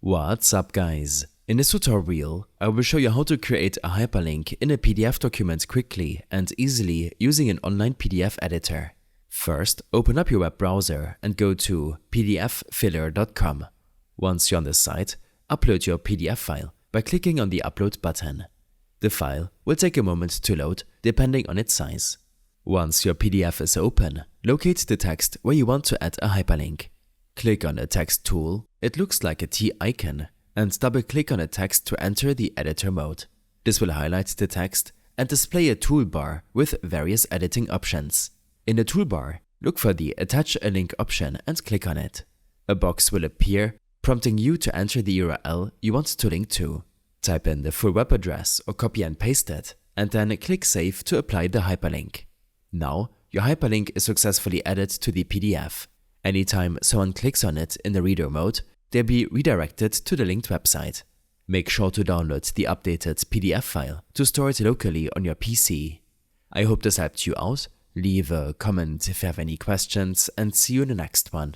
What's up guys? In this tutorial, I will show you how to create a hyperlink in a PDF document quickly and easily using an online PDF editor. First, open up your web browser and go to pdffiller.com. Once you're on the site, upload your PDF file by clicking on the upload button. The file will take a moment to load depending on its size. Once your PDF is open, locate the text where you want to add a hyperlink. Click on the text tool, it looks like a T icon, and double-click on the text to enter the editor mode. This will highlight the text and display a toolbar with various editing options. In the toolbar, look for the Attach a Link option and click on it. A box will appear, prompting you to enter the URL you want to link to. Type in the full web address or copy and paste it, and then click Save to apply the hyperlink. Now, your hyperlink is successfully added to the PDF. Anytime someone clicks on it in the reader mode, they'll be redirected to the linked website. Make sure to download the updated PDF file to store it locally on your PC. I hope this helped you out. Leave a comment if you have any questions and see you in the next one.